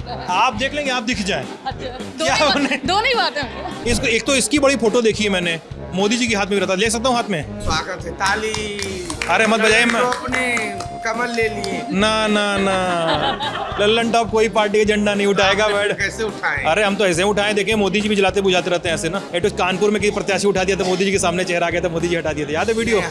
होता है? आप देख लेंगे, आप दिख जाए। अच्छा, दोनों ही बात है। इसको एक तो इसकी बड़ी फोटो देखी है मैंने, मोदी जी के हाथ में भी रहता, ले सकता हूँ हाथ में? स्वागत है, ताली। अरे मत बजाइए, तो अपने कमल ले लिए। ना ना ना, लल्लन टॉप कोई पार्टी का झंडा नहीं उठाएगा मैडम। कैसे उठाएं? अरे हम तो ऐसे उठाए, देखे मोदी जी भी जलाते बुझाते रहते हैं ऐसे ना। एक तो कानपुर में किसी प्रत्याशी उठा दिया था, मोदी जी के सामने चेहरा आ गया था, मोदी जी हटा दिए थे, याद है वीडियो?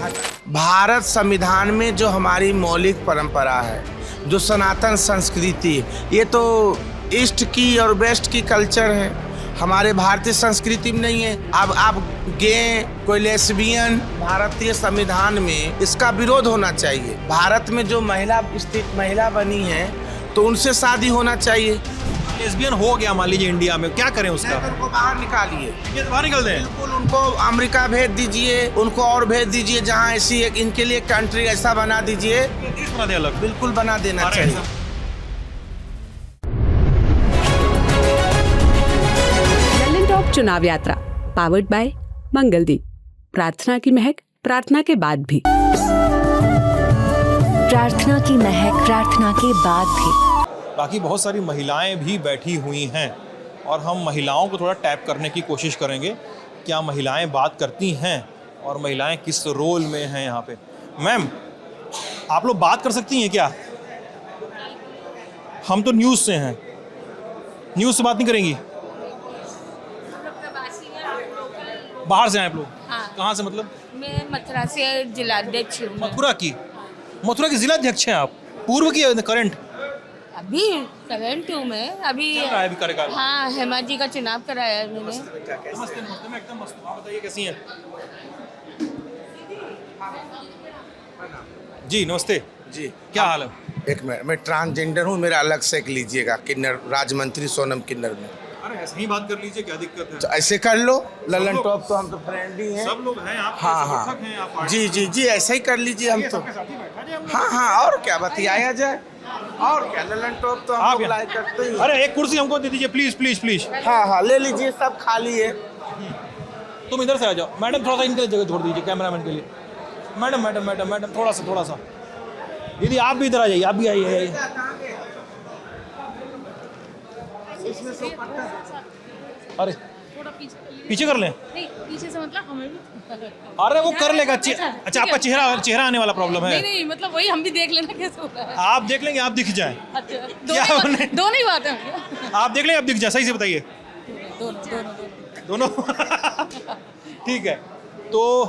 भारत संविधान में जो हमारी मौलिक परंपरा है, जो सनातन संस्कृति, ये तो ईस्ट की और वेस्ट की कल्चर है, हमारे भारतीय संस्कृति में नहीं है। अब आप गे, कोई लेस्बियन, भारतीय संविधान में इसका विरोध होना चाहिए। भारत में जो महिला बनी है तो उनसे शादी होना चाहिए। लेस्बियन हो गया मान लीजिए इंडिया में, क्या करें उसका? उनको बाहर निकालिए, ये तो बाहर निकल दें। बिल्कुल उनको अमेरिका भेज दीजिए, उनको और भेज दीजिए, जहाँ ऐसी एक इनके लिए कंट्री ऐसा बना दीजिए, देश बना दे अलग, बिल्कुल बना देना चाहिए। लल्लन टॉप चुनाव यात्रा पावर्ड बाय मंगलदीप। प्रार्थना की महक प्रार्थना के बाद भी। प्रार्थना की महक प्रार्थना के बाद भी। बाकी बहुत सारी महिलाएं भी बैठी हुई हैं और हम महिलाओं को थोड़ा टैप करने की कोशिश करेंगे। क्या महिलाएं बात करती हैं और महिलाएं किस रोल में हैं यहाँ पे? मैम, आप लोग बात कर सकती हैं क्या? हम तो न्यूज़ से हैं, न्यूज़ से बात नहीं करेंगी? बाहर से आए आप लोग? हाँ। कहाँ से मतलब? मैं मथुरा से जिलाध्यक्ष हूँ। मथुरा की जिलाध्यक्ष हैं आप? पूर्व की करंट? अभी करंट हूँ मैं। अभी चल रहा है अभी कार्यकाल? हाँ, हेमा जी का चुनाव कराया है मैंने। नमस्ते नमस्ते, मैं एकदम मस्त हूँ। आप बताइए कैसी हैं? जी नमस्ते जी, क्या हाल है? एक मिनट, मैं ट्रांसजेंडर हूँ, मेरा अलग से एक लीजिएगा। किन्नर राज्य मंत्री सोनम किन्नर में। अरे ऐसे ही बात कर लीजिए, क्या दिक्कत है? तो ऐसे कर लो, लल्लन लोग- टॉप तो हम तो फ्रेंड ही हैं। सब लोग हैं आप? हाँ समर्थक हैं आप हाँ, पार्टी जी जी जी, ऐसे ही कर लीजिए। हम तो सबके साथ ही बैठा जाए हम लोग। हाँ हाँ, और क्या बतियाया जाए, और क्या, लल्लन टॉप तो हम आप लोग यहाँ- लाइक करते ही हैं। अरे एक कुर्सी हमको दे दीजिए प्लीज प्लीज प्लीज। हाँ हाँ, ले लीजिए, सब खाली है। तुम इधर से आ जाओ मैडम, थोड़ा सा इनके लिए जगह छोड़ दीजिए कैमरामैन के लिए। मैडम मैडम मैडम मैडम थोड़ा सा दीदी आप भी इधर आ जाइए, आप भी आइए। अरे पीछे कर लें? नहीं, पीछे से मतलब हमें भी। अरे वो कर लेगा। अच्छा आपका चेहरा आने वाला प्रॉब्लम है? नहीं, मतलब वही हम भी देख लेना कैसे होता है। आप देख लेंगे, आप दिख जाए। अच्छा, क्या होने? दोनों ही बात है। आप देख लेंगे, आप दिख जाए। सही से बताइए। दोनों ठीक है, तो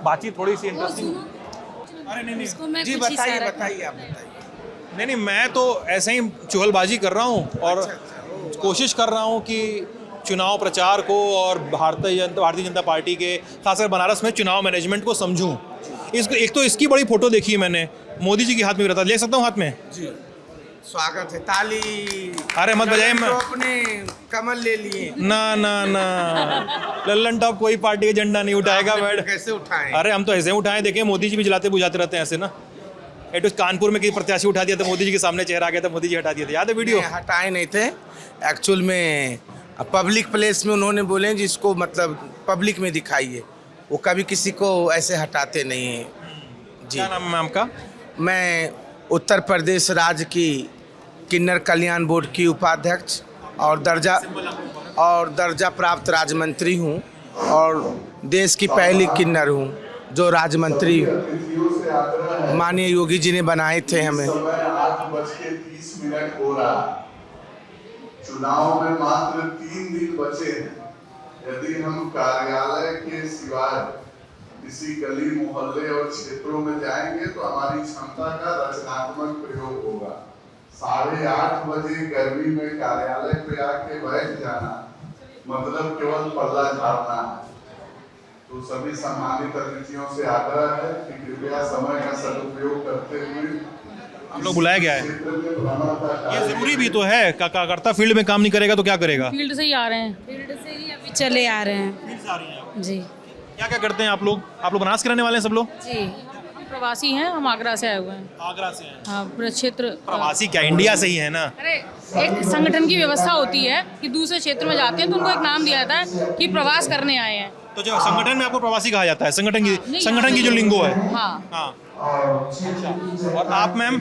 बातचीत थोड़ी सी इंटरेस्टिंग। अरे नहीं जी बताइए बताइए, आप बताइए। नहीं मैं तो ऐसे ही चुगलबाजी कर रहा हूँ और कोशिश कर रहा हूँ कि चुनाव प्रचार को और भारतीय जनता पार्टी के खासकर बनारस में चुनाव मैनेजमेंट को समझूं। इसको एक तो इसकी बड़ी फोटो देखी है मैंने, मोदी जी के हाथ में भी रहता, ले सकता हूँ हाथ में? जी, स्वागत है, ताली। अरे मत बजाइए, तो अपने कमल ले लिए। ना ना ना, लल्लन टॉप कोई पार्टी का झंडा नहीं उठाएगा मैडम। कैसे उठाएं? अरे हम तो ऐसे उठाए, देखे मोदी जी भी जलाते बुझाते रहते हैं ऐसे ना। एक तो कानपुर में किसी प्रत्याशी उठा दिया था, मोदी जी के सामने चेहरा आ गया था, मोदी जी हटा दिए थे, याद है वीडियो? हटाए नहीं थे, एक्चुअल में पब्लिक प्लेस में उन्होंने बोले जिसको मतलब पब्लिक में दिखाइए, वो कभी किसी को ऐसे हटाते नहीं हैं। जी, क्या नाम है आपका? मैं उत्तर प्रदेश राज्य की किन्नर कल्याण बोर्ड की उपाध्यक्ष और दर्जा प्राप्त राज्य मंत्री हूँ और देश की पहली किन्नर हूँ जो राज्य मंत्री माननीय योगी जी ने बनाए थे हमें। 8:30 हो रहा, चुनाव में मात्र 3 दिन बचे हैं। यदि हम कार्यालय के सिवाय किसी गली मोहल्ले और क्षेत्रों में जाएंगे तो हमारी क्षमता का रचनात्मक प्रयोग होगा। 8:30 बजे गर्मी में कार्यालय पे आके बैठ जाना मतलब केवल पल्ला झाड़ना है। तो सभी सम्मानित अतिथियों से आग्रह है कि कृपया समय का सदुपयोग करते हुए आप लोग बुलाया गया है, ये जरूरी भी तो है। कार्यकर्ता फील्ड में काम नहीं करेगा तो क्या करेगा? फील्ड से ही आ रहे हैं, फील्ड से ही अभी चले आ रहे हैं। जी, क्या क्या करते हैं आप लोग? आप लोग बनारस के रहने वाले हैं सब लोग? जी, हम प्रवासी हैं, हम आगरा से आए हुए हैं। आगरा से हैं? हाँ, पूरा क्षेत्र। प्रवासी क्या, इंडिया से ही है ना? अरे एक संगठन की व्यवस्था होती है कि दूसरे क्षेत्र में जाते हैं तो उनको एक नाम दिया जाता है कि प्रवास करने आए हैं। तो जो संगठन में आपको प्रवासी कहा जाता है, संगठन की जो लिंगो है। हाँ, हाँ। और आप मैम?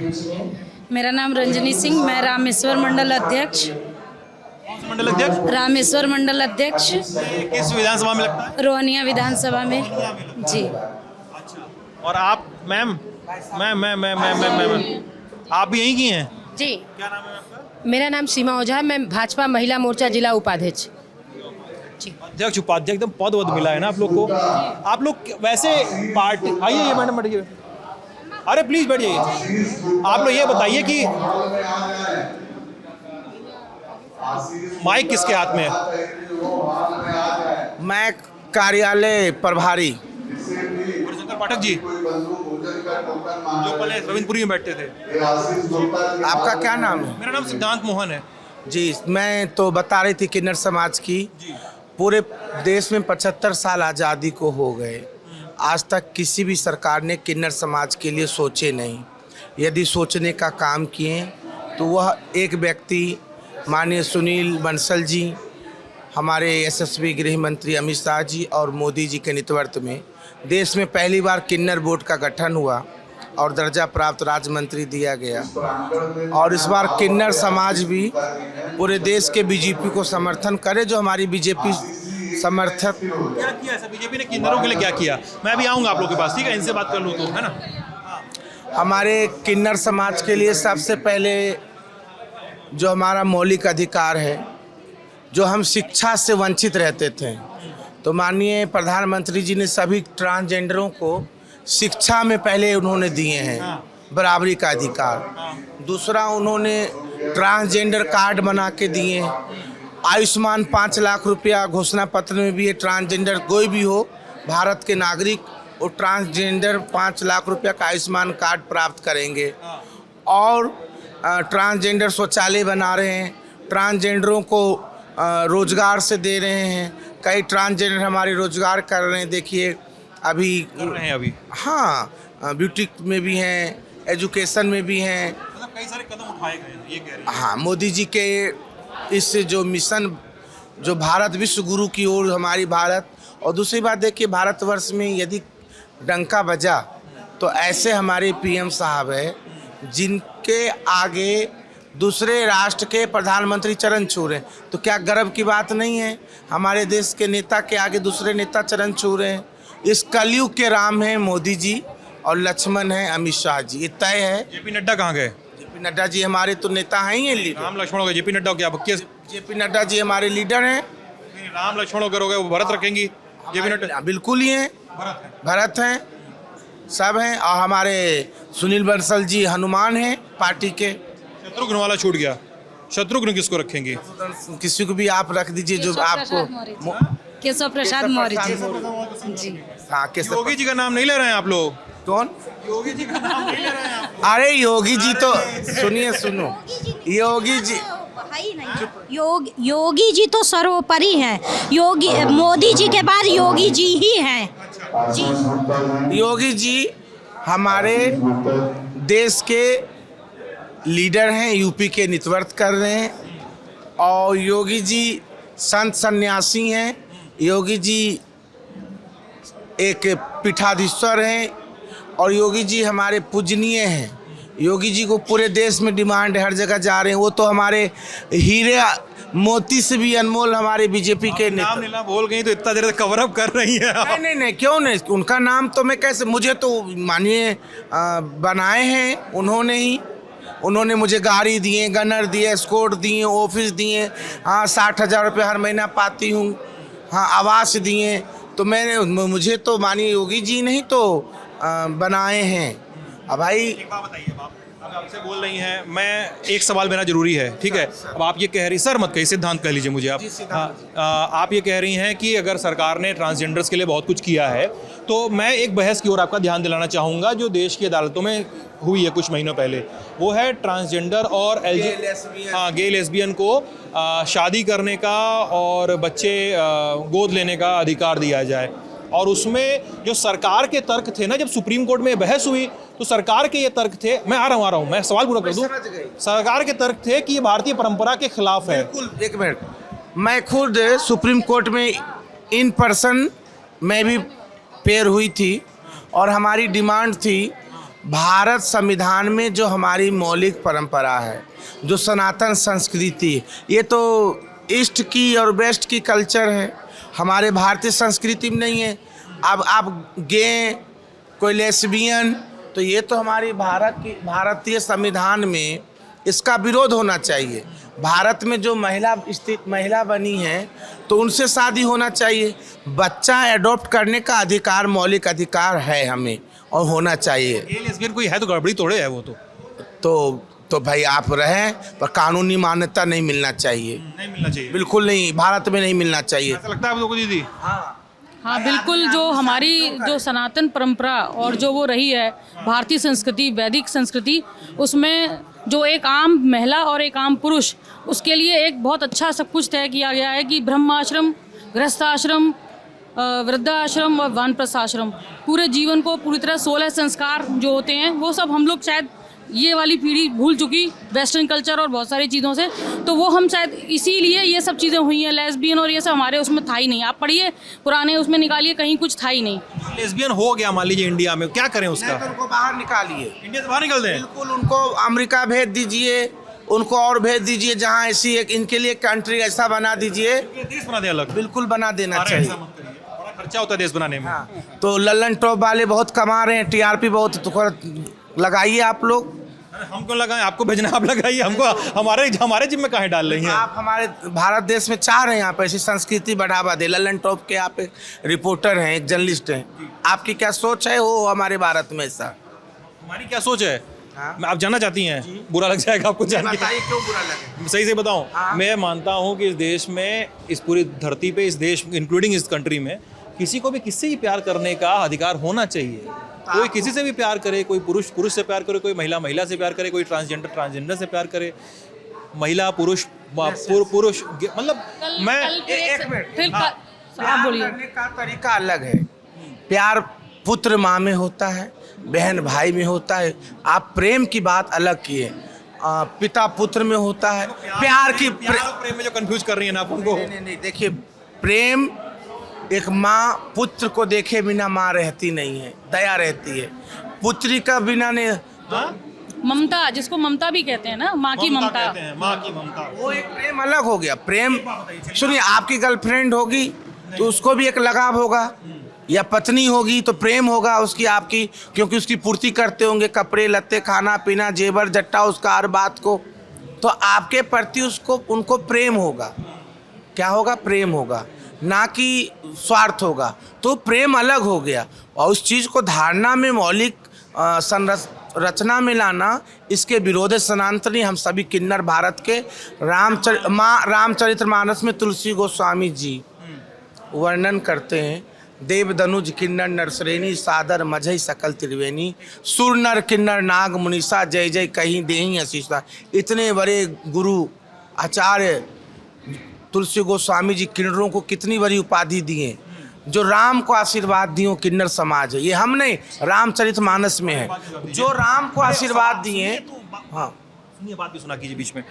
मेरा नाम रंजनी सिंह, मैं रामेश्वर मंडल अध्यक्ष। कौन सा मंडल अध्यक्ष? रामेश्वर मंडल अध्यक्ष, किस विधानसभा में लगता है? रोहनिया विधानसभा में जी। और आप मैम आप भी यहीं की हैं? जी, क्या नाम है आपका? मेरा नाम सीमा ओझा है, मैं भाजपा महिला मोर्चा जिला उपाध्यक्ष। अध्यक्ष उपाध्यक्ष एकदम पद वद मिला है ना आप लोग को। आप लोग वैसे पार्टी, आइए मैडम बैठिए, अरे प्लीज बैठिए। आप लोग ये बताइए कि माइक किसके हाथ में है? मैं कार्यालय प्रभारी शंकर पाठक जी, जो पहले रविंद्रपुरी में बैठते थे। आपका क्या नाम है? मेरा नाम सिद्धांत मोहन है जी। मैं तो बता रही थी किन्नर समाज की। पूरे देश में 75 साल आज़ादी को हो गए, आज तक किसी भी सरकार ने किन्नर समाज के लिए सोचे नहीं। यदि सोचने का काम किए तो वह एक व्यक्ति माननीय सुनील बंसल जी, हमारे यशस्वी गृह मंत्री अमित शाह जी और मोदी जी के नेतृत्व में देश में पहली बार किन्नर बोर्ड का गठन हुआ और दर्जा प्राप्त राज्य मंत्री दिया गया। और इस बार किन्नर समाज भी पूरे देश के बीजेपी को समर्थन करे, जो हमारी बीजेपी समर्थक। क्या किया ऐसा बीजेपी ने किन्नरों के लिए, क्या किया? मैं भी आऊँगा आप लोगों के पास, ठीक है, इनसे बात कर लूँ तो, है ना। हमारे किन्नर समाज के लिए सबसे पहले जो हमारा मौलिक अधिकार है, जो हम शिक्षा से वंचित रहते थे, तो माननीय प्रधानमंत्री जी ने सभी ट्रांसजेंडरों को शिक्षा में पहले उन्होंने दिए हैं बराबरी का अधिकार। दूसरा, उन्होंने ट्रांसजेंडर कार्ड बना के दिए। आयुष्मान 5 लाख रुपया घोषणा पत्र में भी है, ट्रांसजेंडर कोई भी हो भारत के नागरिक, वो ट्रांसजेंडर 5 लाख रुपया का आयुष्मान कार्ड प्राप्त करेंगे। और ट्रांसजेंडर शौचालय बना रहे हैं, ट्रांसजेंडरों को रोजगार से दे रहे हैं। कई ट्रांसजेंडर हमारे रोजगार कर रहे हैं, देखिए अभी हाँ, ब्यूटी में भी हैं, एजुकेशन में भी हैं, मतलब कई सारे कदम उठाए गए हैं, ये कह रही हैं। हाँ, मोदी जी के इस जो मिशन, जो भारत विश्व गुरु की ओर हमारी भारत। और दूसरी बात देखिए, भारतवर्ष में यदि डंका बजा तो ऐसे हमारे पीएम साहब है जिनके आगे दूसरे राष्ट्र के प्रधानमंत्री चरण छू रहे हैं। तो क्या गर्व की बात नहीं है? हमारे देश के नेता के आगे दूसरे नेता चरण छू रहे हैं। इस कलयुग के राम हैं मोदी जी और लक्ष्मण हैं अमित शाह जी, ये तय है। जेपी नड्डा कहाँ गए? जेपी नड्डा जी हमारे तो नेता हैं ही, लीडर। राम लक्ष्मण हो गए, जेपी नड्डा क्या? जेपी नड्डा जी हमारे लीडर हैं। राम लक्ष्मण हो गए, वो भरत रखेंगी जेपी नड्डा? बिल्कुल ही हैं, भरत हैं, सब हैं। और हमारे सुनील बंसल जी हनुमान हैं पार्टी के। शत्रुघ्न वाला छूट गया, शत्रुघ्न किसको रखेंगे? किसी को भी आप रख दीजिए जो आपको। केशव प्रसाद मौर्य जी। हाँ, योगी जी का नाम नहीं ले रहे हैं आप लोग? कौन? योगी जी का नाम नहीं ले रहे हैं आप? अरे योगी जी तो सुनो, योगी जी योगी जी तो सर्वोपरि हैं। योगी मोदी जी के बाद योगी जी ही हैं जी। योगी जी हमारे देश के लीडर हैं, यूपी के नेतृत्व कर रहे हैं। और योगी जी संत सन्यासी हैं, योगी जी एक पीठाधीश्वर हैं और योगी जी हमारे पूजनीय हैं। योगी जी को पूरे देश में डिमांड है, हर जगह जा रहे हैं। वो तो हमारे हीरे मोती से भी अनमोल हमारे बीजेपी के नाम नीला बोल गई तो इतना देर कवर अप कर रही है। नहीं, क्यों नहीं? उनका नाम तो मैं कैसे, मुझे तो मानिए बनाए हैं उन्होंने ही। उन्होंने मुझे गाड़ी दिए, गनर दिए, स्कोर्ट दिए, ऑफिस दिए। हाँ, 60,000 रुपये हर महीना पाती हूँ। हाँ, आवास दिए। तो मुझे तो मानिए योगी जी नहीं तो बनाए हैं। अब भाई एक बात बताइए, अब आपसे बोल रही हैं, मैं एक सवाल मेरा जरूरी है, ठीक है? अब आप ये कह रही, सर मत कहिए, सिद्धांत कह लीजिए मुझे आप। आप ये कह रही हैं कि अगर सरकार ने ट्रांसजेंडर्स के लिए बहुत कुछ किया है, तो मैं एक बहस की ओर आपका ध्यान दिलाना चाहूँगा जो देश की अदालतों में हुई है कुछ महीनों पहले। वो है ट्रांसजेंडर और गे लेस्बियन को शादी करने का और बच्चे गोद लेने का अधिकार दिया जाए। और उसमें जो सरकार के तर्क थे ना, जब सुप्रीम कोर्ट में बहस हुई तो सरकार के ये तर्क थे, मैं आ रहा हूँ, मैं सवाल पूरा कर दूँ। सरकार के तर्क थे कि ये भारतीय परंपरा के खिलाफ है। बिल्कुल, एक मिनट, मैं खुद सुप्रीम कोर्ट में इन पर्सन मैं भी पेयर हुई थी और हमारी डिमांड थी भारत संविधान में जो हमारी मौलिक परंपरा है, जो सनातन संस्कृति, ये तो ईस्ट की और वेस्ट की कल्चर है, हमारे भारतीय संस्कृति में नहीं है। अब आप गे, कोई लेस्बियन, तो ये तो हमारी भारतीय संविधान में इसका विरोध होना चाहिए। भारत में जो महिला बनी है तो उनसे शादी होना चाहिए। बच्चा एडॉप्ट करने का अधिकार, मौलिक अधिकार है हमें, और होना चाहिए। ये लेस्बियन कोई है तो गड़बड़ी थोड़े है वो तो भाई आप रहें, पर कानूनी मान्यता नहीं मिलना चाहिए। नहीं मिलना चाहिए, बिल्कुल नहीं, भारत में नहीं मिलना चाहिए। ऐसा लगता है आप लोगों को दीदी? हाँ बिल्कुल, जो हमारी जो सनातन परंपरा और जो वो रही है भारतीय संस्कृति, वैदिक संस्कृति, उसमें जो एक आम महिला और एक आम पुरुष, उसके लिए एक बहुत अच्छा सब कुछ तय किया गया है कि ब्रह्माश्रम, गृहस्थाश्रम, वृद्धाश्रम और वानप्रस्थाश्रम, पूरे जीवन को पूरी तरह 16 संस्कार जो होते हैं वो सब हम लोग शायद ये वाली पीढ़ी भूल चुकी वेस्टर्न कल्चर और बहुत सारी चीज़ों से, तो वो हम शायद इसीलिए ये सब चीज़ें हुई हैं। लेस्बियन और ये सब हमारे उसमें था ही नहीं, आप पढ़िए पुराने उसमें निकालिए, कहीं कुछ था ही नहीं। लेस्बियन हो गया मान लीजिए इंडिया में, क्या करें उसका? तो उनको बाहर निकालिए, इंडिया से बाहर निकल दें। बिल्कुल, उनको अमेरिका भेज दीजिए, उनको और भेज दीजिए, जहाँ ऐसी एक इनके लिए कंट्री ऐसा बना दीजिए, देश बना दे अलग। बिल्कुल बना देना चाहिए। बड़ा खर्चा होता है देश बनाने में। तो लल्लन टॉप वाले बहुत कमा रहे हैं, टीआरपी बहुत, तो लगाइए आप लोग। हम क्यों लगाएं? आपको भेजना, आप लगाइए। हमको हमारे जिम में काहे डाल रही हैं? आप हमारे भारत देश में चाह रहे हैं यहाँ पे ऐसी संस्कृति बढ़ावा दे। लल्लन टॉप के आप एक रिपोर्टर हैं, एक जर्नलिस्ट हैं, आपकी क्या सोच है वो हमारे भारत में ऐसा? हमारी क्या सोच है? आप जानना चाहती हैं? बुरा लग जाएगा आपको जान के। बताइए क्यों बुरा लगे। सही से बताऊं, मैं मानता हूं कि इस देश में, इस पूरी धरती पे, इस देश इंक्लूडिंग इस कंट्री में, किसी को भी किससे ही प्यार करने का अधिकार होना चाहिए। कोई किसी से भी प्यार करे, कोई पुरुष से प्यार करे, कोई महिला से प्यार करे, कोई ट्रांसजेंडर से प्यार करे, महिला पुरुष मतलब मैं एक मिनट, आप बोलिए। करने का तरीका अलग है। प्यार पुत्र माँ में होता है, बहन भाई में होता है। आप प्रेम की बात अलग किए, पिता पुत्र में होता है। प्रेम में जो कंफ्यूज कर रही है ना आप उनको। नहीं, देखिए, प्रेम एक माँ पुत्र को देखे बिना माँ रहती नहीं है, दया रहती है। पुत्री का बिना नहीं, ममता, जिसको ममता भी कहते हैं ना, माँ की ममता, माँ की ममता, वो एक प्रेम अलग हो गया। प्रेम सुनिए, आपकी गर्लफ्रेंड होगी तो उसको भी एक लगाव होगा, या पत्नी होगी तो प्रेम होगा उसकी आपकी, क्योंकि उसकी पूर्ति करते होंगे, कपड़े लत्ते, खाना पीना, जेवर जट्टा, उसका हर बात को, तो आपके प्रति उनको प्रेम होगा। क्या होगा? प्रेम होगा, ना कि स्वार्थ होगा। तो प्रेम अलग हो गया, और उस चीज़ को धारणा में, मौलिक संरचना में लाना, इसके विरोध सनातनी हम सभी किन्नर भारत के। रामचरितमानस में तुलसी गोस्वामी जी वर्णन करते हैं, देव दनुज किन्नर नरसरेनी, सादर मझई सकल त्रिवेणी, सुर नर किन्नर नाग मुनीसा, जय जय कहीं देही आशीषा। इतने बड़े गुरु आचार्य तुलसी गोस्वामी जी किन्नरों को कितनी बड़ी उपाधि दिए, जो राम को आशीर्वाद दिए किन्नर समाज है। ये हम नहीं, रामचरितमानस में है, जो राम को आशीर्वाद दिए। हाँ सुनिए, बात भी सुना कीजिए बीच में।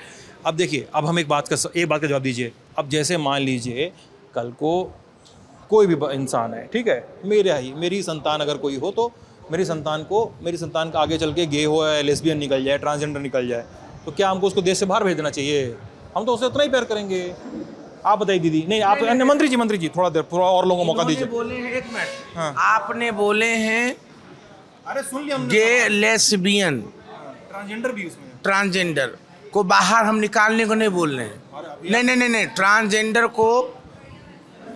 अब देखिए, अब हम एक बात का जवाब दीजिए। अब जैसे मान लीजिए कल को कोई भी इंसान है, ठीक है, मेरी संतान अगर कोई हो, तो मेरी संतान का आगे चल के गे हो या लेस्बियन निकल जाए, ट्रांसजेंडर निकल जाए, तो क्या हमको उसको देश से बाहर भेज देना चाहिए? हम तो उससे उतना ही प्यार करेंगे। आप बताइए दीदी। नहीं, आप मंत्री जी थोड़ा और लोगों को मौका दीजिए। बोले हैं, एक मिनट, आपने बोले हैं, अरे सुन लिया हमने, गे, लेस्बियन, ट्रांसजेंडर भी, उसमें ट्रांसजेंडर को बाहर हम निकालने को नहीं बोल रहे हैं। नहीं, ट्रांसजेंडर को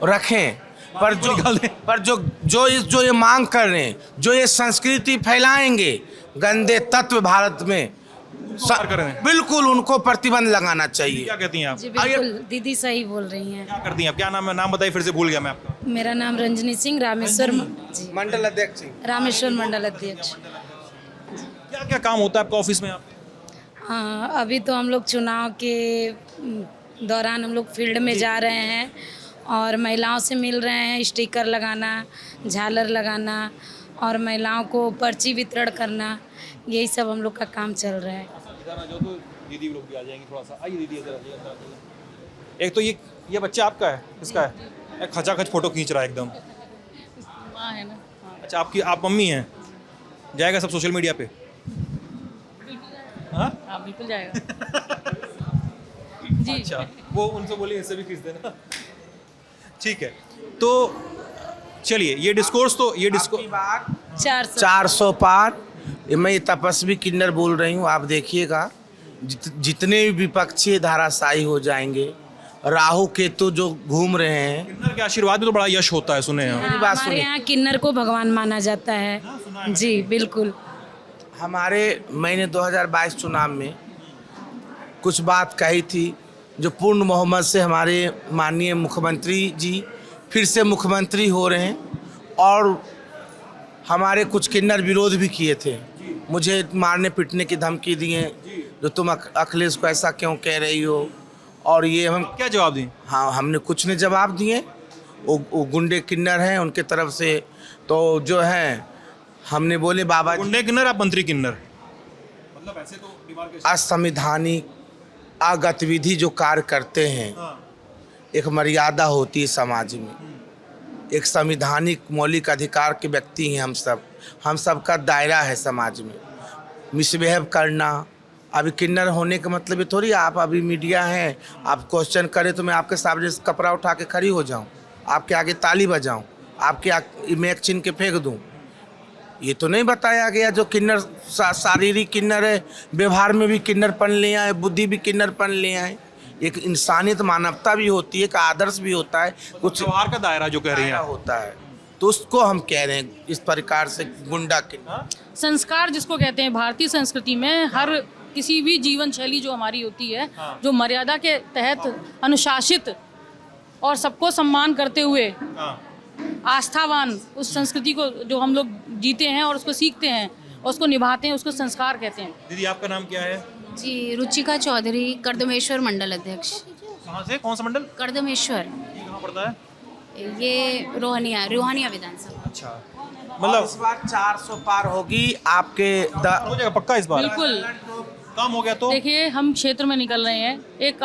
रखें, पर जो ये मांग कर रहे हैं, जो ये संस्कृति फैलाएंगे, गंदे तत्व भारत में, बिल्कुल उनको प्रतिबंध लगाना चाहिए। क्या कहती हैं आप? जी बिल्कुल, दीदी सही बोल रही हैं। क्या करती हैं आप? क्या नाम है? नाम बताइए, फिर से भूल गया मैं आपका। मेरा नाम रंजनी सिंह, रामेश्वर मंडल अध्यक्ष, रामेश्वर मंडल अध्यक्ष। क्या क्या काम होता है आपका ऑफिस में? आप हाँ, अभी तो हम लोग चुनाव के दौरान हम लोग फील्ड में जा रहे हैं और महिलाओं से मिल रहे हैं, स्टिकर लगाना, झालर लगाना और महिलाओं को पर्ची वितरण करना, यही सब हम लोग का काम चल रहा है। जो तो दीदी लोग भी आ जाएंगी, थोड़ा सा आइए दीदी इधर। एक तो ये बच्चा आपका है, किसका है? एक खचाखच फोटो खींच रहा है एकदम। माँ है ना। अच्छा, आप मम्मी हैं? जाएगा सब सोशल मीडिया पे? हाँ हाँ बिल्कुल जाएगा। जी अच्छा, वो उनसे बोलिए इससे भी खींच देना। ठीक है, तो चलिए ये डिस्कोर्स 400 पार। मैं ये तपस्वी किन्नर बोल रही हूँ, आप देखिएगा जितने भी विपक्षी धाराशायी हो जाएंगे। राहु केतु जो घूम रहे हैं, किन्नर के आशीर्वाद में तो बड़ा यश होता है, सुने हैं। मेरी बात हमारे सुनिए। यहाँ किन्नर को भगवान माना जाता है। जी बिल्कुल। मैंने 2022 चुनाव में कुछ बात कही थी जो पूर्ण मोहम्मद से हमारे माननीय मुख्यमंत्री जी फिर से मुख्यमंत्री हो रहे हैं, और हमारे कुछ किन्नर विरोध भी किए थे, मुझे मारने पीटने की धमकी दिए, जो तुम अखिलेश को ऐसा क्यों कह रही हो, और ये हम क्या जवाब दें? हाँ, हमने कुछ नहीं जवाब दिए। वो गुंडे किन्नर हैं, उनके तरफ से तो जो है हमने बोले बाबा गुंडे किन्नर, आप मंत्री किन्नर, मतलब ऐसे तो डिमार्केशन। असंवैधानिक गतिविधि जो कार्य करते हैं, एक मर्यादा होती है समाज में, एक संवैधानिक मौलिक अधिकार के व्यक्ति हैं हम सब का दायरा है समाज में। मिसबिहेव करना, अभी किन्नर होने का मतलब ये थोड़ी आप अभी मीडिया हैं, आप क्वेश्चन करें तो मैं आपके सामने कपड़ा उठा के खड़ी हो जाऊं, आपके आगे ताली बजाऊं, आपके मैं एक छीन के फेंक दूं। ये तो नहीं बताया गया जो किन्नर शारीरिक किन्नर है, व्यवहार में भी किन्नरपन ले आए, बुद्धि भी किन्नरपन ले आए। एक इंसानियत मानवता भी होती है, एक आदर्श भी होता है, कुछ व्यवहार का दायरा जो कह रही हैं होता है, तो उसको हम कह रहे हैं इस प्रकार से गुंडा किन्नर। संस्कार जिसको कहते हैं, भारतीय संस्कृति में हर किसी भी जीवन शैली जो हमारी होती है, जो मर्यादा के तहत अनुशासित और सबको सम्मान करते हुए आस्थावान उस संस्कृति को जो हम लोग जीते हैं और उसको सीखते हैं और उसको निभाते हैं, उसको संस्कार कहते हैं। दीदी आपका नाम क्या है? जी रुचिका चौधरी, कर्दमेश्वर मंडल अध्यक्ष। कहाँ से, कौन सा मंडल? कर्दमेश्वर, ये कहाँ पड़ता है? ये रोहानिया विधानसभा। अच्छा, मतलब इस बार 400 पार होगी आपके हो जाएगा पक्का इस बार? बिल्कुल। काम हो गया तो देखिए हम क्षेत्र में निकल रहे हैं, एक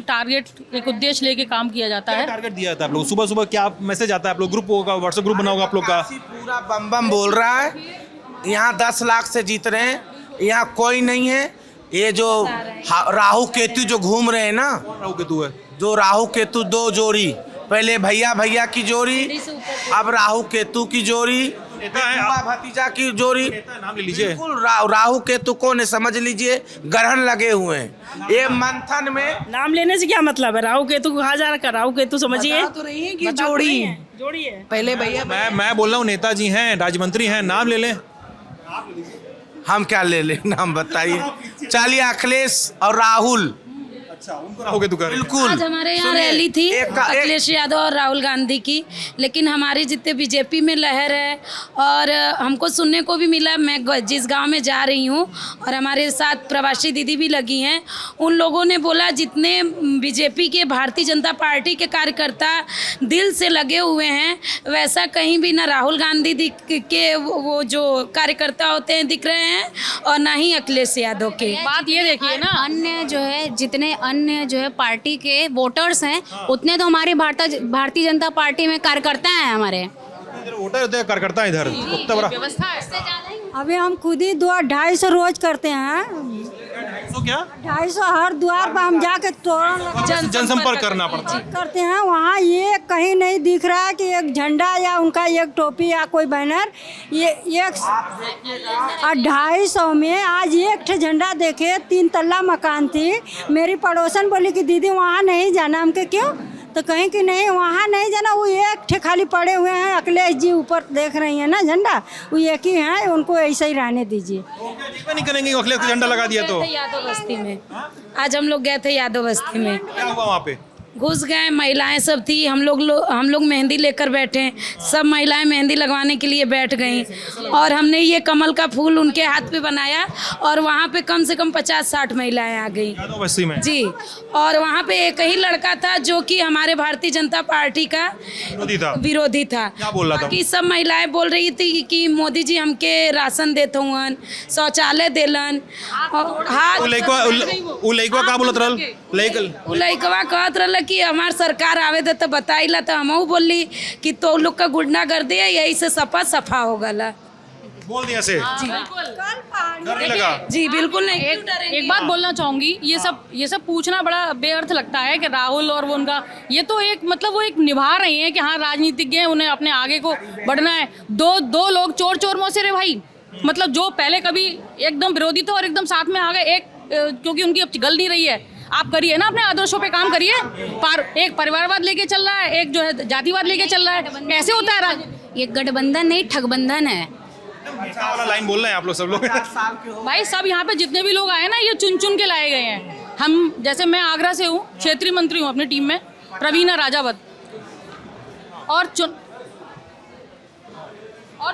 टारगेट, एक उद्देश्य लेके काम किया जाता है। टारगेट दिया था आप लोग सुबह सुबह, क्या मैसेज आता है? आप लोग ग्रुप होगा, व्हाट्सएप ग्रुप बना होगा आप लोग का? पूरा बम बम बोल रहा है, यहाँ 10 लाख से जीत रहे हैं, यहाँ कोई नहीं है। ये जो राहु केतु जो घूम रहे हैं ना, राहु केतु है, जो राहु केतु 2 जोड़ी, पहले भैया की जोड़ी, अब राहु केतु की जोड़ी, भतीजा की जोड़ी। नाम ले लीजिए। बिल्कुल राहु केतु कौन है समझ लीजिए, ग्रहण लगे हुए हैं। ये मंथन में नाम लेने से क्या मतलब है? राहु केतु कहा जा रहा है, राहु केतु समझिए तो रही है कि जोड़ी है। पहले भैया मैं बोल रहा हूँ नेताजी हैं, राज्यमंत्री हैं, नाम ले लें। हम क्या ले लें, नाम बताइए। चलिए अखिलेश और राहुल। अच्छा, उनको राहु केतु कर बिल्कुल। आज हमारे यहाँ रैली थी अखिलेश यादव और राहुल गांधी की, लेकिन हमारी जितने बीजेपी में लहर है और हमको सुनने को भी मिला, मैं जिस गांव में जा रही हूँ और हमारे साथ प्रवासी दीदी भी लगी हैं, उन लोगों ने बोला जितने बीजेपी के, भारतीय जनता पार्टी के कार्यकर्ता दिल से लगे हुए हैं, वैसा कहीं भी ना राहुल गांधी के वो जो कार्यकर्ता होते हैं दिख रहे हैं और ना ही अखिलेश यादव के। बात ये देखिए ना, अन्य जो है जितने अन्य जो है पार्टी के वोटर्स हैं, उतने तो हमारी भारतीय जनता पार्टी में कार्यकर्ता हैं हमारे। इधर वोटर होते हैं, कार्यकर्ता इधर उतना बड़ा व्यवस्था है। अभी हम खुद ही 200-250 रोज करते हैं। तो क्या 250 हर द्वार पर हम जाके तोरण जनसंपर्क करना पड़ता है। करते हैं। वहाँ ये कहीं नहीं दिख रहा है कि एक झंडा या उनका एक टोपी या कोई बैनर। ये एक 250 में आज एक ठे झंडा देखे, 3 तल्ला मकान थी। मेरी पड़ोसन बोली कि दीदी वहाँ नहीं जाना। हमके क्यों? तो कहीं कि नहीं वहाँ नहीं जाना, वो एक ठे खाली पड़े हुए हैं। अखिलेश जी ऊपर देख रही हैं ना झंडा, वो एक ही हैं, उनको ऐसे ही रहने दीजिए। नहीं करेंगे, अखिलेश को झंडा लगा दिया तो। यादव बस्ती में आज हम लोग गए थे, यादव बस्ती में क्या हुआ वहाँ पे? घुस गए, महिलाएं सब थी, हम लोग मेहंदी लेकर बैठे, सब महिलाएं मेहंदी लगवाने के लिए बैठ गईं और हमने ये कमल का फूल उनके हाथ पे बनाया और वहाँ पे कम से कम 50-60 महिलाएं आ गई जी। और वहाँ पे एक ही लड़का था जो कि हमारे भारतीय जनता पार्टी का विरोधी था। क्या बोल रहा था? बाकी सब महिलाएं बोल रही थी कि मोदी जी हमके राशन देते हुए, शौचालय देलन, हाथ लइकवा कहत रहल कि हमार सरकार आवे दे तो बताइला, तो हमहू बोली कि तो लोग का गुंडागर्दी है, यही से सपा सफा हो गला। बोल दिया से डर नहीं लगा? जी बिल्कुल नहीं। एक बात बोलना चाहूंगी, ये सब पूछना बड़ा बेअर्थ लगता है कि राहुल और वो उनका, ये तो एक मतलब वो एक निभा रहे हैं कि हाँ राजनीतिज्ञ हैं, उन्हें अपने आगे को बढ़ना है। दो लोग चोर मौसे रे भाई, मतलब जो पहले कभी एकदम विरोधी थे और एकदम साथ में आ गए, एक क्योंकि उनकी अब गल नहीं रही है। आप करिए ना, अपने आदर्शों पे काम करिए। एक परिवारवाद लेके चल रहा है, एक जो है जातिवाद लेके चल रहा है, कैसे होता है? ये गठबंधन नहीं, ठगबंधन है। अच्छा वाला लाइन बोल रहे हैं आप लोग, सब लोग। भाई सब यहाँ पे जितने भी लोग आए ना, ये चुन के लाए गए हैं। हम जैसे मैं आगरा से हूँ, क्षेत्रीय मंत्री हूँ अपनी टीम में, प्रवीणा राजावत, और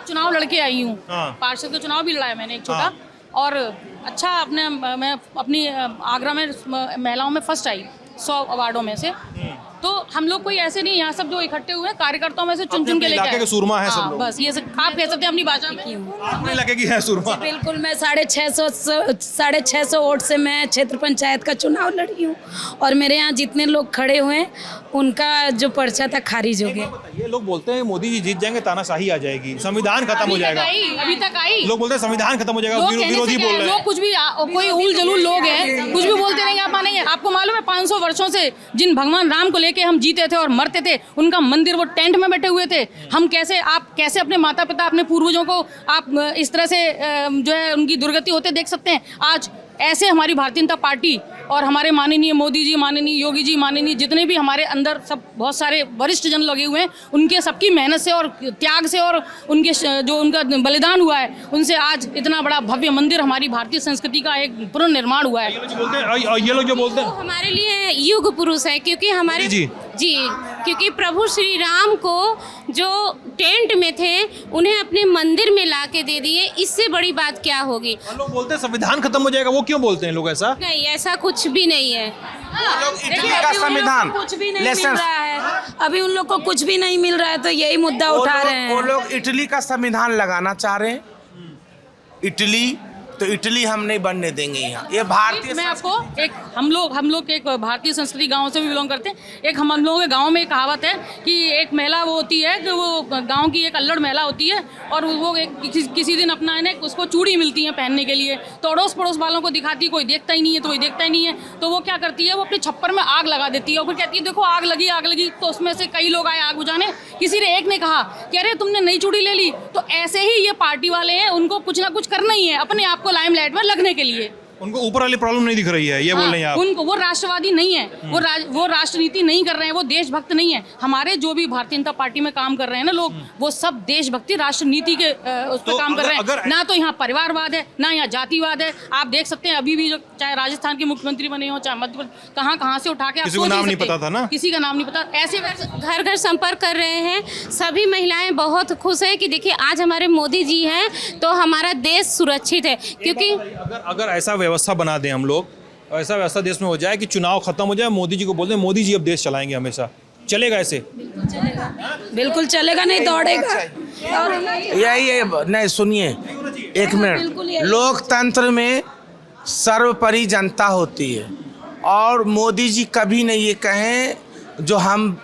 चुनाव लड़के आई हूँ। पार्षद का चुनाव भी लड़ा है मैंने एक छोटा, और अच्छा मैं अपनी आगरा में महिलाओं में फर्स्ट आई 100 अवार्डों में से। तो हम लोग कोई ऐसे नहीं, यहाँ सब जो इकट्ठे हुए हैं कार्यकर्ताओं में से चुन के लेके आए। सूरमा है सब लोग। बस ये सब आप कह सकते हैं अपनी भाषा में। अपने इलाके की है सूरमा। बिल्कुल, मैं 650 वोट से मैं क्षेत्र पंचायत का चुनाव लड़ी हूँ, और मेरे यहाँ जितने लोग खड़े हुए हैं उनका जो पर्चा था खारिज हो गया। ये लोग बोलते हैं मोदी जी जीत जाएंगे, तानाशाही आ जाएगी, संविधान खत्म हो जाएगा। अभी तक आई लोग बोलते हैं संविधान खत्म हो जाएगा, विरोधी बोल रहे हैं। लोग कुछ भी, कोई उल जलूल लोग हैं, कुछ भी बोलते रहेंगे, आप मानेंगे? आपको मालूम है 500 वर्षों से जिन भगवान राम को लेके हम जीते थे और मरते थे, उनका मंदिर वो टेंट में बैठे हुए थे। आप कैसे अपने माता पिता, अपने पूर्वजों को आप इस तरह से जो है उनकी दुर्गति होते देख सकते हैं? आज ऐसे हमारी भारतीय जनता पार्टी और हमारे माननीय मोदी जी, माननीय योगी जी, माननीय जितने भी हमारे अंदर सब बहुत सारे वरिष्ठ जन लगे हुए हैं, उनके सबकी मेहनत से और त्याग से और उनके जो उनका बलिदान हुआ है, उनसे आज इतना बड़ा भव्य मंदिर, हमारी भारतीय संस्कृति का एक पुनर्निर्माण हुआ है। ये लोग जो बोलते हैं हमारे लिए युग पुरुष है, क्योंकि हमारे जी क्योंकि प्रभु श्री राम को जो टेंट में थे उन्हें अपने मंदिर में ला के दे दिए, इससे बड़ी बात क्या होगी? लोग बोलते हैं संविधान खत्म हो जाएगा, वो क्यों बोलते हैं लोग ऐसा? नहीं, ऐसा कुछ भी नहीं है। इटली का संविधान कुछ भी नहीं मिल रहा है, अभी उन लोग को कुछ भी नहीं मिल रहा है, तो यही मुद्दा उठा रहे हैं। वो लोग इटली का संविधान लगाना चाह रहे हैं। इटली तो इटली हम नहीं बनने देंगे यहाँ। ये भारतीय, मैं आपको एक हम लोग एक भारतीय संस्कृति गांव से भी बिलोंग करते हैं। एक हम लोगों के गांव में एक कहावत है कि एक महिला वो होती है कि वो गांव की एक अल्लड़ महिला होती है, और वो किसी दिन अपना है उसको चूड़ी मिलती है पहनने के लिए, तो अड़ोस पड़ोस वालों को दिखाती है, कोई देखता ही नहीं है, तो कोई देखता ही नहीं है, तो वो क्या करती है, वो अपने छप्पर में आग लगा देती है और फिर कहती है देखो आग लगी। तो उसमें से कई लोग आए आग बुझाने, किसी ने एक ने कहा कि अरे तुमने नई चूड़ी ले ली। तो ऐसे ही ये पार्टी वाले हैं, उनको कुछ ना कुछ करना ही है अपने आप को लाइमलाइट में लगने के लिए। उनको ऊपर वाली प्रॉब्लम नहीं दिख रही है, ये बोल रहे हैं आप। उनको वो राष्ट्रवादी नहीं है, वो राष्ट्रनीति नहीं कर रहे हैं, वो देशभक्त नहीं है। हमारे जो भी भारतीय जनता पार्टी में काम कर रहे हैं ना लोग, वो सब देशभक्ति राष्ट्रनीति के उस पर काम कर रहे हैं। ना तो यहाँ परिवारवाद है, ना यहाँ जातिवाद है। आप देख सकते हैं अभी भी जो चाहे राजस्थान के मुख्यमंत्री बने हो, चाहे मध्य प्रदेश, कहाँ से उठा के किसी का नाम नहीं पता था ना, किसी का नाम नहीं पता। ऐसे घर घर संपर्क कर रहे हैं, सभी महिलाएं बहुत खुश है कि देखिए आज हमारे मोदी जी हैं तो हमारा देश सुरक्षित है। क्योंकि अगर ऐसा व्यवस्था बना दें हम लोग, ऐसा व्यवस्था देश में हो जाए कि चुनाव खत्म हो जाए, मोदी जी को बोलते हैं मोदी जी अब देश चलाएंगे हमेशा, चलेगा ऐसे? बिल्कुल चलेगा, नहीं दौड़ेगा। यही नहीं, सुनिए एक मिनट। लोकतंत्र में सर्वोपरि जनता होती है, और मोदी जी कभी नहीं ये कहें जो हम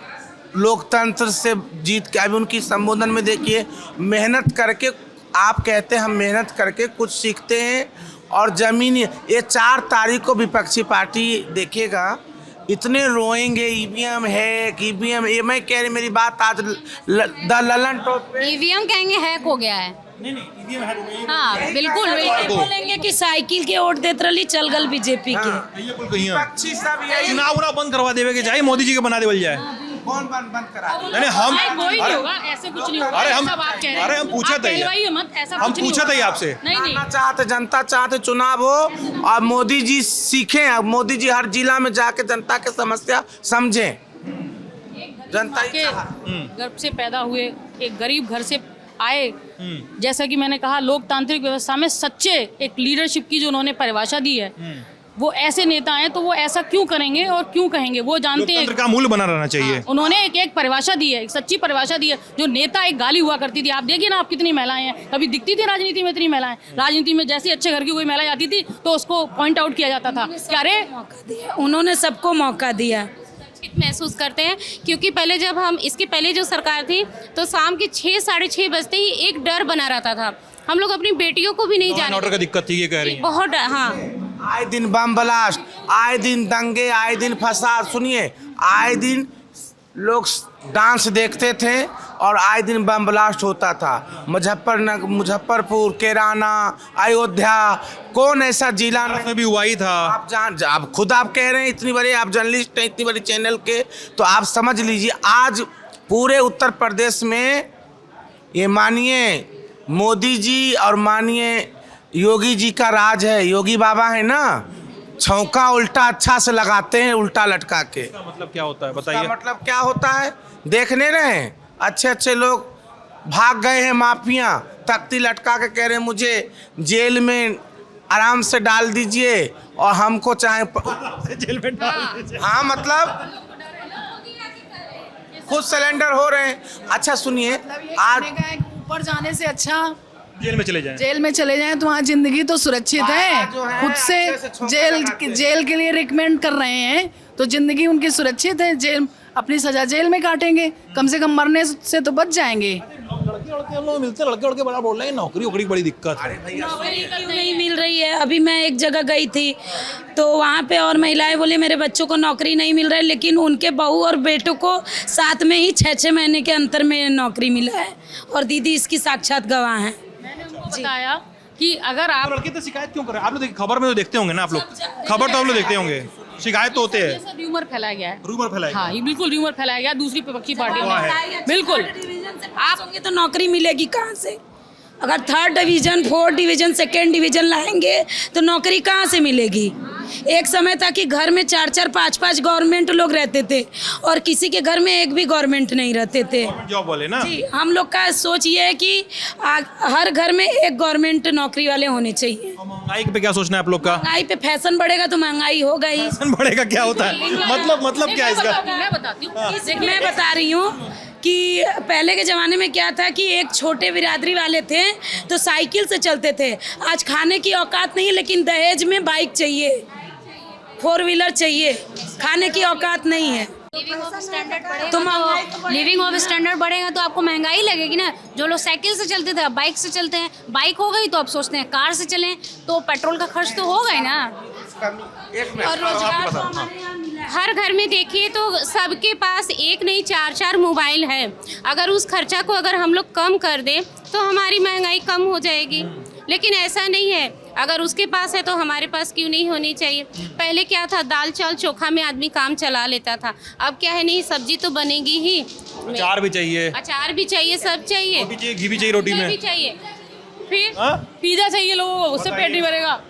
लोकतंत्र से जीत के, अभी उनकी संबोधन में देखिए, मेहनत करके, आप कहते हैं हम मेहनत करके कुछ सीखते हैं, और जमीनी ये 4 तारीख को विपक्षी पार्टी देखेगा, इतने रोएंगे ईवीएम है, ईवीएम, ये मैं कह रही, मेरी बात आज ललन टॉप पे ईवीएम कहेंगे हैक हो गया है। नहीं ईवीएम हैक हो गई। हाँ बिल्कुल, बोलेंगे कि साइकिल के वोट देत रही चल गल बीजेपी के। विपक्षी सब यही चुनाव बंद करवा देवे के जाए, मोदी जी के बना देवल जाए। कौन बंद करा? नहीं हम, ऐसे कुछ नहीं होगा। अरे हम पूछा था, हम पूछा था आपसे। नहीं चाहते, जनता चाहते चुनाव हो और मोदी जी सीखें, मोदी जी हर जिला में जाके जनता के समस्या समझें। जनता के गर्भ से पैदा हुए, एक गरीब घर से आए, जैसा कि मैंने कहा लोकतांत्रिक व्यवस्था में सच्चे एक लीडरशिप की जो उन्होंने परिभाषा दी है, वो ऐसे नेता हैं तो वो ऐसा क्यों करेंगे और क्यों कहेंगे, वो जानते हैं। लोकतंत्र का मूल्य बना रहना चाहिए। उन्होंने एक परिभाषा दी है, एक सच्ची परिभाषा दी है। जो नेता एक गाली हुआ करती थी, आप देखिए ना आप कितनी महिलाएं हैं, कभी दिखती थी राजनीति में इतनी महिलाएं? राजनीति में जैसे अच्छे घर की कोई महिला आती थी तो उसको पॉइंट आउट किया जाता था कि अरे उन्होंने सबको मौका दिया। महसूस करते हैं, क्योंकि पहले जब हम इसके पहले जो सरकार थी तो शाम के 6 साढ़े 6 बजते ही एक डर बना रहता था हम लोग अपनी बेटियों को भी नहीं लॉ एंड जाने ऑर्डर का दिक्कत थी, ये कह रही हैं। बहुत, हाँ। आए दिन बम ब्लास्ट, आए दिन दंगे, आए दिन फसाद। सुनिए, आए दिन लोग डांस देखते थे और आए दिन बम ब्लास्ट होता था। मुजफ्फरपुर, कैराना, अयोध्या, कौन ऐसा जिला में भी हुआ ही था। आप खुद आप कह रहे हैं, इतनी बड़ी आप जर्नलिस्ट हैं, इतनी बड़ी चैनल के, तो आप समझ लीजिए आज पूरे उत्तर प्रदेश में ये मानिए मोदी जी और मानिए योगी जी का राज है। योगी बाबा है ना, छौका उल्टा अच्छा से लगाते हैं, उल्टा लटका के। इसका मतलब क्या होता है बताइए? मतलब क्या होता है, देखने रहे अच्छे अच्छे लोग भाग गए हैं, माफिया तख्ती लटका के कह रहे हैं मुझे जेल में आराम से डाल दीजिए और हमको चाहे जेल में डाल दीजिए। हाँ, मतलब खुद सिलेंडर हो रहे हैं। अच्छा सुनिए, आज ऊपर जाने से अच्छा जेल में चले जाएं। जेल में चले जाएं तो वहाँ जिंदगी तो सुरक्षित है। खुद से जेल के लिए रिकमेंड कर रहे हैं तो जिंदगी उनकी सुरक्षित है। जेल अपनी सजा जेल में काटेंगे, कम से कम मरने से तो बच जाएंगे। लड़के हम लोग मिलते हैं, लड़के बड़ा बोल रहे हैं नौकरी वोकरी की बड़ी दिक्कत है। नौकरी क्यों नहीं मिल रही है? अभी मैं एक जगह गई थी तो वहाँ पे और महिलाएं बोली मेरे बच्चों को नौकरी नहीं मिल रहा है, लेकिन उनके बहू और बेटों को साथ में ही 6-6 महीने के अंतर में नौकरी मिला है और दीदी इसकी साक्षात गवाह हैं। बताया कि अगर आप लड़के तो शिकायत क्यों कर रहे हैं? आप लोग खबर में तो देखते होंगे ना, आप लोग खबर तो आप लोग देखते होंगे, शिकायत तो होते हैं। रूमर फैलाया गया है, रूमर फैलाया गया। हाँ, ये बिल्कुल रूमर फैलाया गया दूसरी विपक्षी पार्टियों ने। बिल्कुल आप होंगे तो नौकरी मिलेगी कहाँ से? अगर 3rd division, 4th division, 2nd division लाएंगे तो नौकरी कहाँ से मिलेगी? एक समय था कि घर में 4-4, 5-5 गवर्नमेंट लोग रहते थे और किसी के घर में एक भी गवर्नमेंट नहीं रहते थे। जॉब वाले ना जी, हम लोग का सोच ये है कि हर घर में एक गवर्नमेंट नौकरी वाले होने चाहिए। महंगाई पे क्या सोचना है आप लोग का? महंगाई पे फैशन बढ़ेगा तो महंगाई होगा ही। फैशन बढ़ेगा क्या होता है? मतलब क्या है इसका? मैं बताती हूँ, मैं बता रही हूँ कि पहले के ज़माने में क्या था कि एक छोटे बिरादरी वाले थे तो साइकिल से चलते थे। आज खाने की औकात नहीं है लेकिन दहेज में बाइक चाहिए, 4 व्हीलर चाहिए, खाने की औकात नहीं है। लिविंग ऑफ स्टैंडर्ड बढ़ेगा तो आपको महंगाई लगेगी ना। जो लोग साइकिल से चलते थे अब बाइक से चलते हैं, बाइक हो गई तो अब सोचते हैं कार से चलें, तो पेट्रोल का खर्च तो होगा ही ना। और रोजगार तो हमारे यहाँ मिला है। हर घर में देखिए तो सबके पास एक नहीं 4-4 मोबाइल है। अगर उस खर्चा को अगर हम लोग कम कर दें तो हमारी महंगाई कम हो जाएगी, लेकिन ऐसा नहीं है। अगर उसके पास है तो हमारे पास क्यों नहीं होनी चाहिए? पहले क्या था, दाल चावल चोखा में आदमी काम चला लेता था। अब क्या है, नहीं सब्जी तो बनेगी ही, अचार भी चाहिए, अचार भी चाहिए, सब चाहिए, घी भी चाहिए रोटी में, भी चाहिए, फिर पिज्जा चाहिए लोगों को, उससे पेट नहीं भरेगा।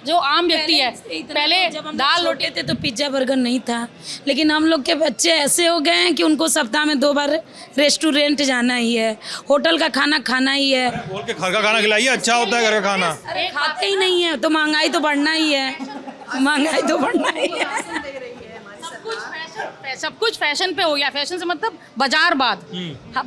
जो आम व्यक्ति है, पहले जब हम दाल रोटे थे तो पिज्जा बर्गर नहीं था, लेकिन हम लोग के बच्चे ऐसे हो गए हैं कि उनको सप्ताह में 2 बार रेस्टोरेंट जाना ही है, होटल का खाना खाना ही है। बोल के घर का खाना खिलाइए, अच्छा होता है घर का खाना। अरे खाते ही नहीं है तो महंगाई तो बढ़ना ही है, महंगाई तो बढ़ना ही है। सब कुछ फैशन पे हो गया। फैशन से मतलब बाजारवाद।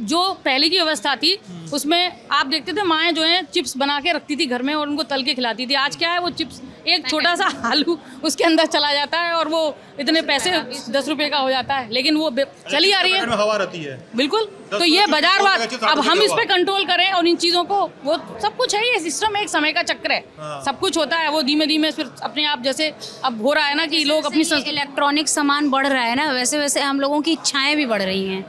जो पहले की व्यवस्था थी उसमें आप देखते थे माएँ जो है चिप्स बना के रखती थी घर में और उनको तल के खिलाती थी। आज क्या है, वो चिप्स एक छोटा सा आलू उसके अंदर चला जाता है और वो इतने पैसे 10 रुपए का हो जाता है, लेकिन वो चली आ रही है, हवा रहती है। बिल्कुल। तो ये बाजारवाद, अब हम इस पे कंट्रोल करें और इन चीज़ों को, वो सब कुछ है, ये सिस्टम एक समय का चक्र है। सब कुछ होता है, वो धीमे धीमे फिर अपने आप, जैसे अब हो रहा है ना कि लोग अपनी इलेक्ट्रॉनिक सामान बढ़ रहा है ना, वैसे वैसे हम लोगों की इच्छाएं भी बढ़ रही हैं।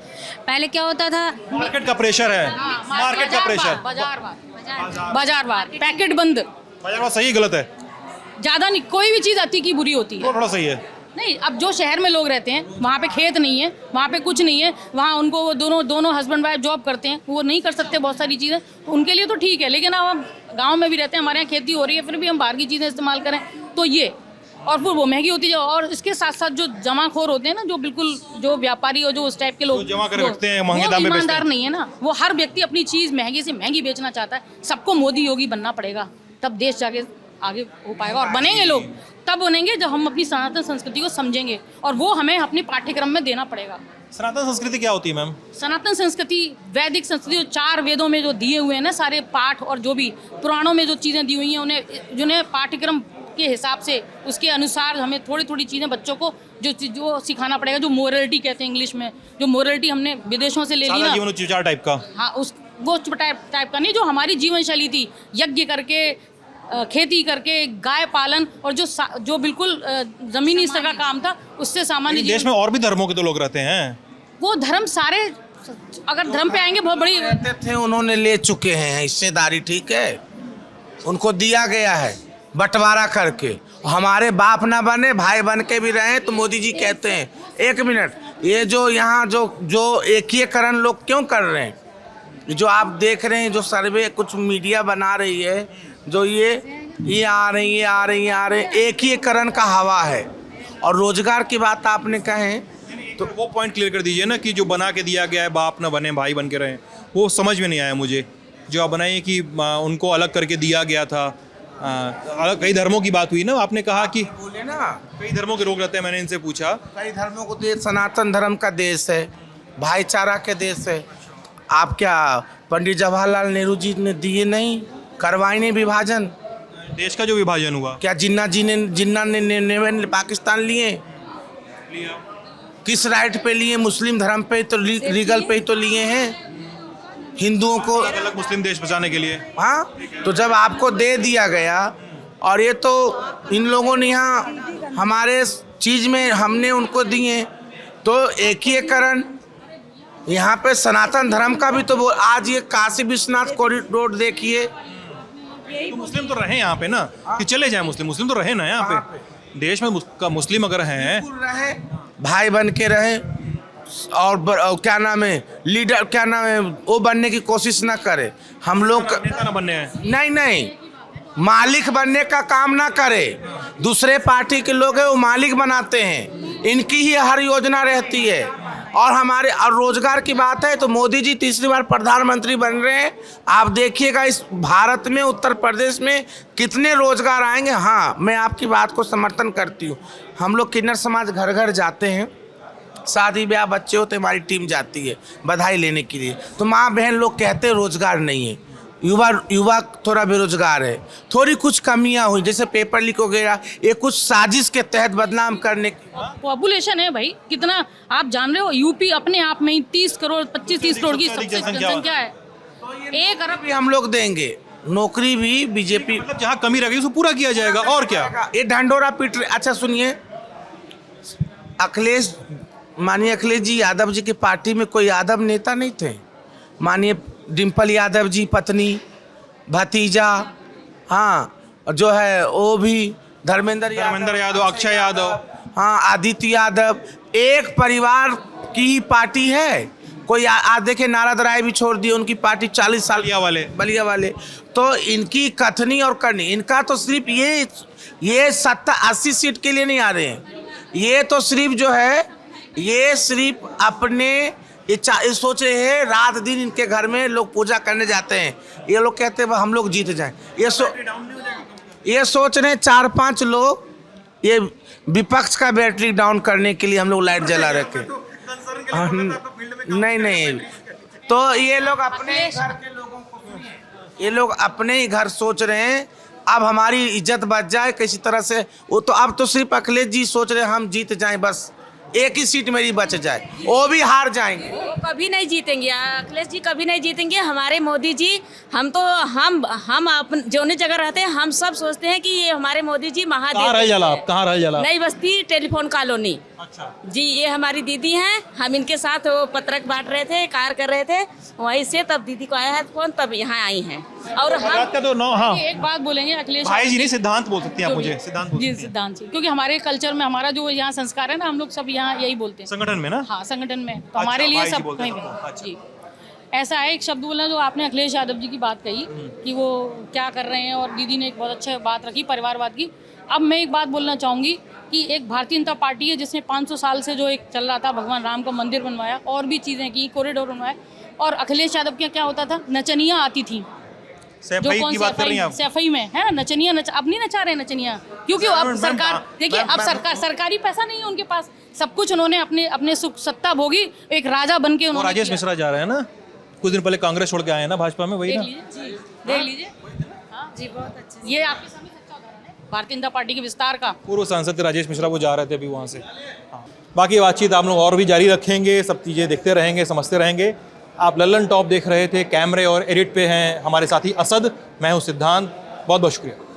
पहले क्या होता था, मार्केट का प्रेशर है, मार्केट का प्रेशर, बाजारवाद, पैकेट बंद। बाजारवाद सही गलत है? ज़्यादा नहीं, कोई भी चीज़ अति की बुरी होती है। थोड़ा सही है नहीं। अब जो शहर में लोग रहते हैं वहाँ पे खेत नहीं है, वहाँ पे कुछ नहीं है, वहाँ उनको वो दोनों हस्बैंड वाइफ जॉब करते हैं, वो नहीं कर सकते बहुत सारी चीज़ें, उनके लिए तो ठीक है। लेकिन अब हम गाँव में भी रहते हैं, हमारे यहाँ खेती हो रही है, फिर भी हम बाहर की चीज़ें इस्तेमाल करें तो ये, और फिर वो महंगी होती है। और इसके साथ साथ जो जमाखोर होते हैं ना, जो बिल्कुल जो व्यापारी और जो उस टाइप के लोग जमा कर रखते हैं, महंगे दाम में बेचते हैं। ईमानदार नहीं है ना, वो हर व्यक्ति अपनी चीज़ महंगी से महंगी बेचना चाहता है। सबको मोदी योगी बनना पड़ेगा, तब देश जाके आगे हो पाएगा। और बनेंगे लोग तब बनेंगे जब हम अपनी सनातन संस्कृति को समझेंगे, और वो हमें अपने पाठ्यक्रम में देना पड़ेगा। सनातन संस्कृति क्या होती है मैम? सनातन संस्कृति वैदिक संस्कृति, जो 4 वेदों में जो दिए हुए हैं ना सारे पाठ, और जो भी पुराणों में जो चीज़ें दी हुई हैं उन्हें जिन्हें पाठ्यक्रम के हिसाब से उसके अनुसार हमें थोड़ी थोड़ी चीज़ें बच्चों को जो सिखाना पड़ेगा। जो मोरलिटी कहते हैं इंग्लिश में, जो मोरलिटी हमने विदेशों से ले ली ना, जीवन उच्चार टाइप का, हाँ, वो टाइप का नहीं जो हमारी जीवन शैली थी, यज्ञ करके, खेती करके, गाय पालन, और जो बिल्कुल जमीनी स्तर का काम था, उससे सामान्य देश में और भी धर्मों के तो लोग रहते हैं। वो धर्म सारे, अगर धर्म पे आएंगे बहुत बड़ी रहते थे, उन्होंने ले चुके हैं हिस्सेदारी, ठीक है, उनको दिया गया है बंटवारा करके। हमारे बाप ना बने, भाई बन के भी रहे तो मोदी जी कहते हैं, एक मिनट, ये जो यहाँ जो एकीकरण लोग क्यों कर रहे हैं, जो आप देख रहे हैं, जो सर्वे कुछ मीडिया बना रही है, जो ये आ रहे, एकीकरण का हवा है। और रोजगार की बात आपने कहे तो वो पॉइंट क्लियर कर दीजिए ना कि जो बना के दिया गया है, बाप ना बने भाई बन के रहे, वो समझ में नहीं आया मुझे। जो आप बनाइए कि उनको अलग करके दिया गया था, अलग कई धर्मों की बात हुई ना, आपने कहा कि बोले ना कई धर्मों के लोग रहते हैं, मैंने इनसे पूछा। कई धर्मों को देश सनातन धर्म का देश है, भाईचारा के देश है। आप क्या पंडित जवाहरलाल नेहरू जी ने दिए नहीं, करवाई नहीं विभाजन? देश का जो विभाजन हुआ, क्या जिन्ना ने पाकिस्तान लिए? किस राइट पे लिए? मुस्लिम धर्म पे तो लीगल पे ही तो लिए हैं, हिंदुओं को अलग मुस्लिम देश बचाने के लिए। हाँ, तो जब आपको दे दिया गया, और ये तो इन लोगों ने यहाँ हमारे चीज में हमने उनको दिए, तो एकीकरण यहाँ पे सनातन धर्म का भी तो आज ये काशी विश्वनाथ कॉरिडोर देखिए, तो मुस्लिम तो रहे यहाँ पे ना, कि चले जाए मुस्लिम तो रहे ना यहाँ पे। देश में मुस्लिम अगर हैं, रहे भाई बन के रहे, और क्या नाम है, लीडर क्या नाम है, वो बनने की कोशिश ना करे। हम लोग नेता ना बनने हैं, नहीं, मालिक बनने का काम ना करे। दूसरे पार्टी के लोग हैं वो मालिक बनाते हैं, इनकी ही हर योजना रहती है। और हमारे और रोजगार की बात है तो मोदी जी तीसरी बार प्रधानमंत्री बन रहे हैं। आप देखिएगा इस भारत में, उत्तर प्रदेश में कितने रोजगार आएंगे। हाँ, मैं आपकी बात को समर्थन करती हूँ। हम लोग किन्नर समाज घर घर जाते हैं, शादी ब्याह बच्चे होते, हमारी टीम जाती है बधाई लेने के लिए, तो माँ बहन लोग कहते हैं रोजगार नहीं है, युवा थोड़ा बेरोजगार है, थोड़ी कुछ कमियां हुई, जैसे पेपर लीक हो गया, ये कुछ साजिश के तहत बदनाम करने की। पॉपुलेशन है भाई कितना, आप जान रहे हो, यूपी अपने आप में ही 30 करोड़ 25-30 करोड़ की सबसे जनसंख्या है। 1 अरब भी हम लोग देंगे, नौकरी भी बीजेपी, मतलब जहाँ कमी रह गई उसको पूरा किया जाएगा, और क्या ये ढंडोरा पीट रहे। अच्छा सुनिए, माननीय अखिलेश जी यादव जी की पार्टी में कोई यादव नेता नहीं थे? माननीय डिम्पल यादव जी पत्नी, भतीजा, हाँ, जो है वो भी धर्मेंद्र यादव, अक्षय यादव, हाँ, आदित्य यादव, एक परिवार की ही पार्टी है। कोई आज देखे नारद राय भी छोड़ दिए, उनकी पार्टी 40 साल बलिया वाले। तो इनकी कथनी और करनी, इनका तो सिर्फ ये 70-80 सीट के लिए नहीं आ रहे हैं, ये तो सिर्फ जो है, ये सिर्फ अपने ये सोच रहे हैं, रात दिन इनके घर में लोग पूजा करने जाते हैं, ये लोग कहते हैं हम लोग जीत जाएं। ये सोच रहे हैं 4-5 लोग, ये विपक्ष का बैटरी डाउन करने के लिए हम लोग लाइट जला रखे। नहीं, तो ये लोग अपने घर के लोगों को, ये लोग अपने ही घर सोच रहे हैं, अब हमारी इज्जत बच जाए किसी तरह से। वो तो अब तो सिर्फ अखिलेश जी सोच रहे हैं हम जीत जाएं, बस एक ही सीट मेरी बच जाए, वो भी हार जाएंगे। कभी नहीं जीतेंगे अखिलेश जी, कभी नहीं जीतेंगे। हमारे मोदी जी, हम अपन जोने जगह रहते हैं, हम सब सोचते हैं कि ये हमारे मोदी जी महादेव। कहाँ रह जाला? नई बस्ती टेलीफोन कॉलोनी। अच्छा जी, ये हमारी दीदी हैं, हम इनके साथ वो पत्रक बांट रहे थे, कार कर रहे थे, वहीं से तब दीदी को आया है फोन, तब यहाँ आई हैं। और हम तो हाँ, एक बात बोलेंगे अखिलेश भाई जी नहीं, सिद्धांत बोल सकती हैं आप मुझे, सिद्धांत जी, सिद्धांत जी, क्योंकि हमारे कल्चर में, हमारा जो यहाँ संस्कार है ना, हम लोग सब यहाँ यही बोलते हैं संगठन में ना। हाँ, संगठन में तो हमारे लिए सब कहीं भी। जी, ऐसा है, एक शब्द बोलना, जो आपने अखिलेश यादव जी की बात कही कि वो क्या कर रहे हैं, और दीदी ने एक बहुत अच्छा बात रखी परिवारवाद की। अब मैं एक बात बोलना चाहूँगी कि एक भारतीय जनता पार्टी है जिसने 500 साल से जो एक चल रहा था, भगवान राम का मंदिर बनवाया, और भी चीज़ें की, कॉरिडोर बनवाया, और अखिलेश यादव के क्या होता था, नचनियाँ आती थी, जो कौन सैफई में है ना, नचनियाँ अब नहीं नचा रहे नचनियाँ, क्योंकि अब सरकार, देखिए अब सरकारी पैसा नहीं है उनके पास, सब कुछ उन्होंने अपने सुख सत्ता भोगी, एक राजा बन के उन्होंने। राजेश मिश्रा जा रहे हैं ना, कुछ दिन पहले कांग्रेस छोड़ के आए हैं ना भाजपा में, वही ना। देख लीजिए जी, बहुत अच्छा, ये आपके सामने सच्चा उदाहरण है भारतीय जनता पार्टी के विस्तार का। पूर्व सांसद राजेश मिश्रा वो जा रहे थे अभी वहाँ से। हाँ, बाकी बातचीत आप लोग और भी जारी रखेंगे, सब चीज़ें देखते रहेंगे, समझते रहेंगे। आप लल्लन टॉप देख रहे थे। कैमरे और एडिट पे हैं हमारे साथी असद, मैं हूँ सिद्धांत। बहुत बहुत शुक्रिया।